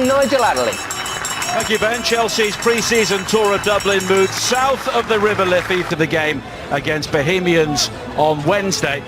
Nigel Adderley. Thank you, Ben. Chelsea's pre-season tour of Dublin moved south of the River Liffey for the game against Bohemians on Wednesday.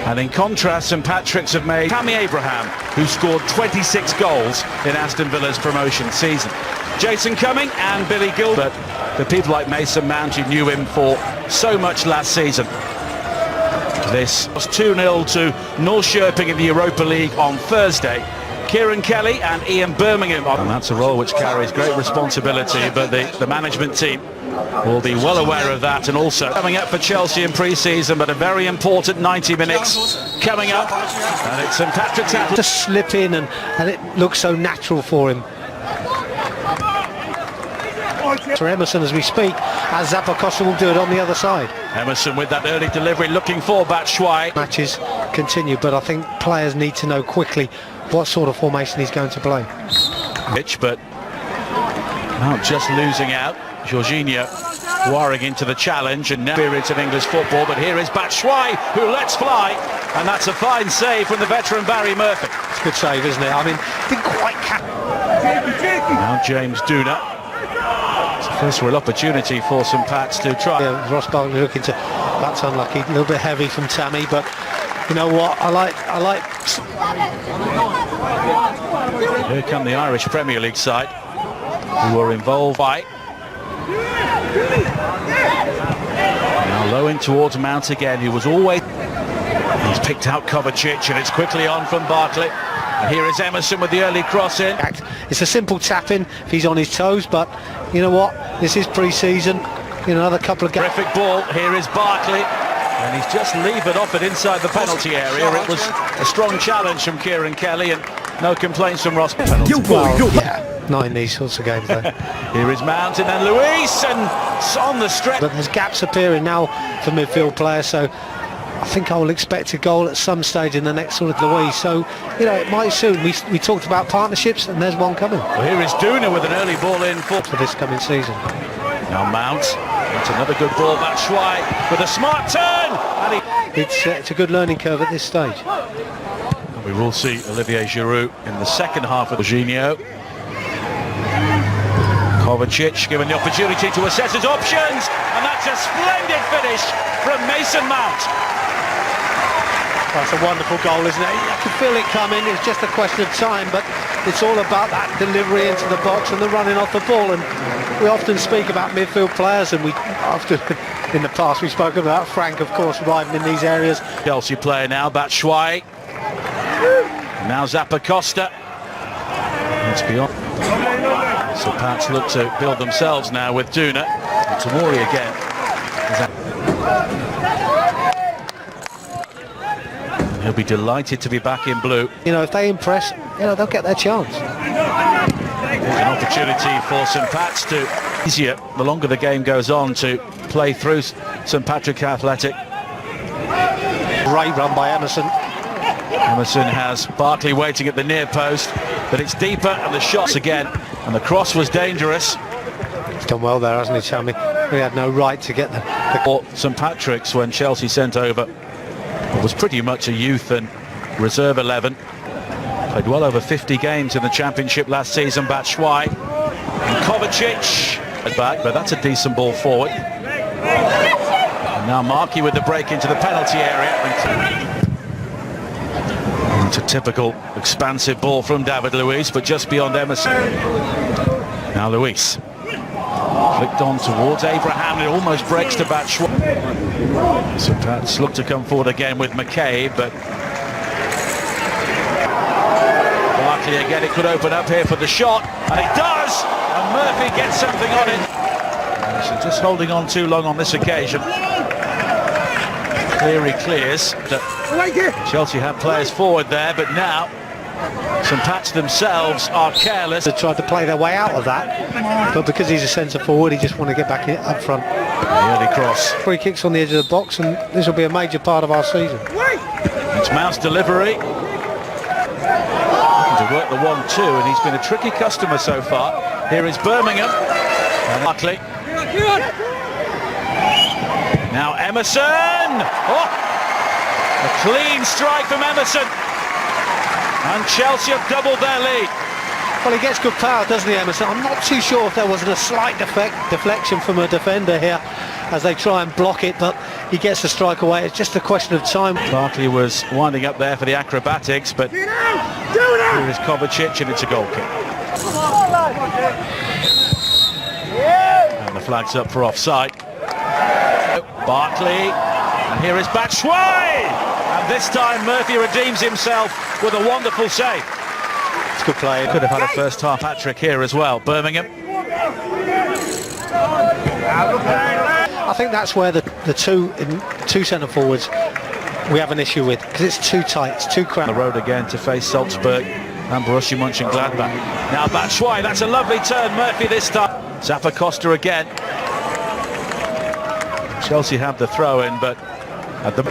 And in contrast, St Patrick's have made Tammy Abraham, who scored 26 goals in Aston Villa's promotion season. Jason Cumming and Billy Gilbert, the people like Mason Mount who knew him for so much last season. This was 2-0 to North Sherping in the Europa League on Thursday. Kieran Kelly and Ian Birmingham. And that's a role which carries great responsibility, but the management team will be well aware of that. And also coming up for Chelsea in pre-season, but a very important 90 minutes coming up. And it's St Patrick's to slip in, and it looks so natural for him. For Emerson as we speak, as Zappacosta will do it on the other side. Emerson with that early delivery, looking for Batshuayi. Matches continue, but I think players need to know quickly what sort of formation he's going to play. But now just losing out. Jorginho warring into the challenge, and now spirits of English football. But here is Batshuayi, who lets fly, and that's a fine save from the veteran Barry Murphy. It's a good save, isn't it? I mean, didn't quite catch. Now James Duna. It's a first real opportunity for St Pat's to try. Yeah, Ross Barkley looking to. That's unlucky. A little bit heavy from Tammy, but you know what? I like. Here come the Irish Premier League side, who were involved by. Now low in towards Mount again, who was always. He's picked out Kovacic, and it's quickly on from Barkley. And here is Emerson with the early cross in. It's a simple tap in if he's on his toes, but you know what? This is pre-season. In another couple of games. Terrific ball. Here is Barkley. And he's just levered off it inside the penalty area. It was a strong challenge from Kieran Kelly, and no complaints from Ross. Yeah, not in these sorts of games though. Here is Mount and then Luis, and on the stretch. But there's gaps appearing now for midfield players, so I think I will expect a goal at some stage in the next sort of Luis. So, you know, it might soon. We talked about partnerships, and there's one coming. Well, here is Duna with an early ball in for this coming season. Now Mount. That's another good ball. Batshuayi with a smart turn. And it's a good learning curve at this stage. And we will see Olivier Giroud in the second half of Jorginho. Kovacic given the opportunity to assess his options, and that's a splendid finish from Mason Mount. That's a wonderful goal, isn't it? You can feel it coming. It's just a question of time, but it's all about that delivery into the box and the running off the ball. And we often speak about midfield players, and we often in the past we spoke about Frank, of course, arriving in these areas. Chelsea player now, Batshuayi. Now Zappacosta. It's beyond. So Pats look to build themselves now with Duna. And Tamori again. And he'll be delighted to be back in blue. You know, if they impress, you know, they'll get their chance. There's an opportunity for St Pat's to easier the longer the game goes on to play through St Patrick Athletic. Great run by Emerson. Emerson has Barkley waiting at the near post, but it's deeper, and the shots again, and the cross was dangerous. He's done well there, hasn't he, Chammy? We had no right to get the St Patrick's when Chelsea sent over. It was pretty much a youth and reserve 11. Played well over 50 games in the Championship last season. Batshuayi and Kovacic at back, but that's a decent ball forward. And now Markey with the break into the penalty area. It's a typical expansive ball from David Luiz, but just beyond Emerson. Now Luiz flicked on towards Abraham, and it almost breaks to Batshuayi. So Pats look to come forward again with McCabe, but Barkley again, it could open up here for the shot, and it does, and Murphy gets something on it. So just holding on too long on this occasion. Cleary clears. Chelsea have players forward there, but now St Pat's themselves are careless. They tried to play their way out of that, but because he's a centre forward, he just want to get back in, up front. The early cross. Free kicks on the edge of the box, and this will be a major part of our season. It's Mount's delivery. Looking to work the 1-2, and he's been a tricky customer so far. Here is Birmingham. And Barkley. Now Emerson! Oh! A clean strike from Emerson. And Chelsea have doubled their lead. Well, he gets good power, doesn't he, Emerson? I'm not too sure if there wasn't a slight deflection from a defender here as they try and block it, but he gets the strike away. It's just a question of time. Barkley was winding up there for the acrobatics, but here is Kovacic, and it's a goal kick. And the flag's up for offside. Barkley, and here is Batshuayi, and this time Murphy redeems himself with a wonderful save. It's good play. Could have had a first half hat-trick here as well. Birmingham. I think that's where the two centre forwards we have an issue with, because it's too tight, it's too cramped. On the road again to face Salzburg and Borussia Mönchengladbach. Now Batshuayi, that's a lovely turn. Murphy this time. Zappa Costa again. Chelsea have the throw-in, but at the...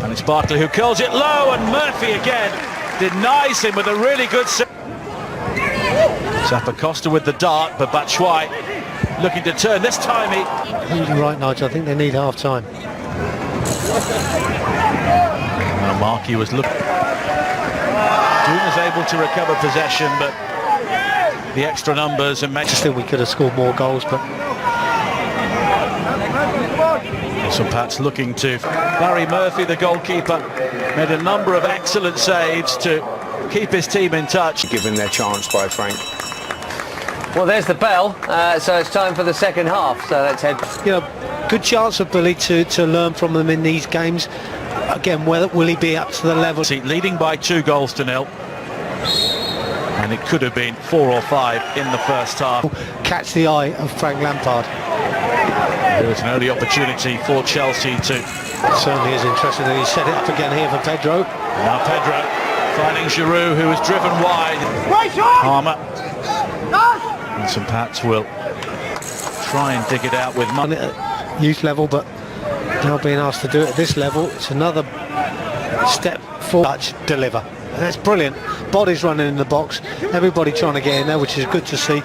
And it's Barkley who curls it low, and Murphy again denies him with a really good save. Zappa Costa with the dart, but Batshuayi looking to turn. This time he... You're right, Nigel. I think they need half-time. Well, Markey was looking... Doom was able to recover possession, but the extra numbers and... I just think we could have scored more goals, but... St Pat's looking to... Barry Murphy, the goalkeeper, made a number of excellent saves to keep his team in touch. Given their chance by Frank. Well, there's the bell, so it's time for the second half, so let's head... You know, good chance for Billy to learn from them in these games. Again, will he be up to the level? Leading by 2-0, and it could have been 4 or 5 in the first half. Catch the eye of Frank Lampard. There was an early opportunity for Chelsea to... Certainly is interesting that he set it up again here for Pedro. Now Pedro finding Giroud, who was driven wide. Palmer. And St Pat's will try and dig it out with money at youth level, but now being asked to do it at this level, it's another step forward. Touch, deliver. And that's brilliant. Bodies running in the box, everybody trying to get in there, which is good to see.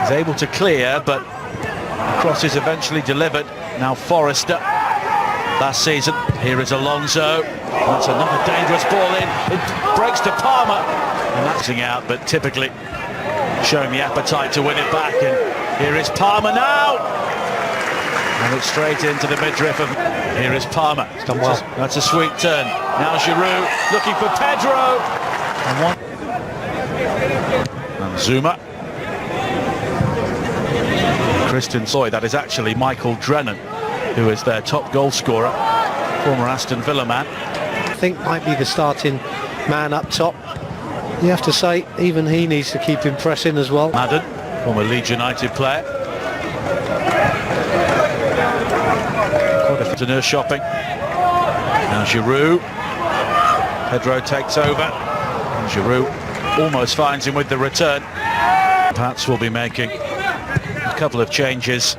He's able to clear, but the cross is eventually delivered. Now Forrester, last season. Here is Alonso. That's another dangerous ball in. It breaks to Palmer, and that's out, but typically showing the appetite to win it back. And here is Palmer now, and it's straight into the midriff of... Here is Palmer. It's done well. That's a sweet turn. Now Giroud looking for Pedro, and Zuma. Christian Soy, that is actually Michael Drennan, who is their top goal scorer, former Aston Villa man. I think might be the starting man up top. You have to say, even he needs to keep him pressing as well. Madden, former Leeds United player. Quite a nurse shopping. Now Giroud. Pedro takes over. And Giroud almost finds him with the return. Pats will be making a couple of changes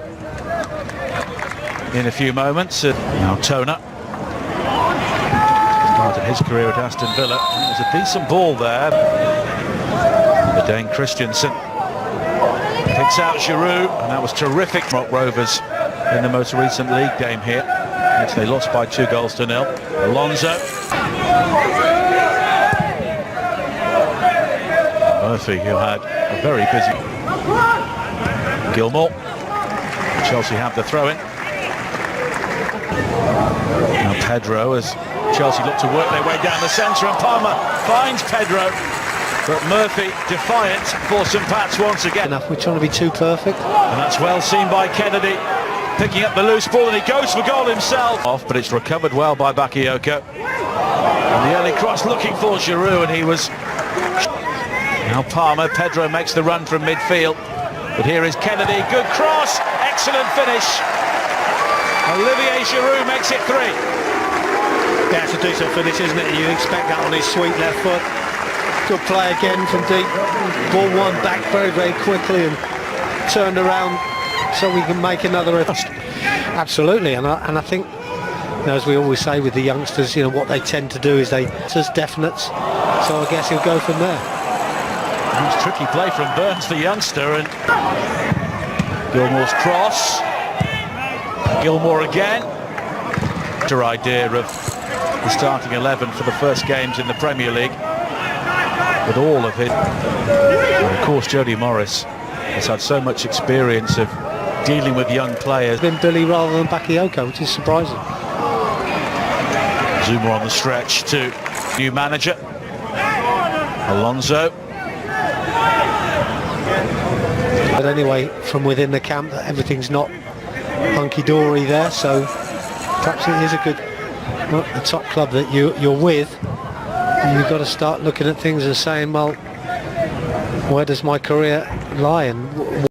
in a few moments. Now Toner. Started his career at Aston Villa. It was a decent ball there. The Dane Christensen picks out Giroud, and that was terrific. Rock Rovers in the most recent league game here, which they lost by 2-0. Alonso. Murphy, who had a very busy... Gilmore. Chelsea have the throw-in. Now Pedro, as Chelsea look to work their way down the centre, and Palmer finds Pedro, but Murphy defiant for St Pat's once again. We're trying to be too perfect. And that's well seen by Kennedy, picking up the loose ball, and he goes for goal himself. Off, but it's recovered well by Bakayoko. And the early cross looking for Giroud, and he was... Now Palmer, Pedro makes the run from midfield. But here is Kennedy, good cross, excellent finish. Olivier Giroud makes it 3. Yeah, it's a decent finish, isn't it? You expect that on his sweet left foot. Good play again from deep. Ball won back very, very quickly and turned around so we can make another effort. Absolutely, and I think, you know, as we always say with the youngsters, you know, what they tend to do is they just definites. So I guess he'll go from there. Nice tricky play from Burns, the youngster, and Gilmore's cross. Gilmore again. Better idea of the starting 11 for the first games in the Premier League. with all of his. And of course, Jody Morris has had so much experience of dealing with young players. Been Billy rather than Bakayoko, which is surprising. Zuma on the stretch to new manager Alonso. But anyway, from within the camp, that everything's not hunky-dory there, so perhaps it is a good, well, the top club that you're with. You've got to start looking at things and saying, well, where does my career lie? And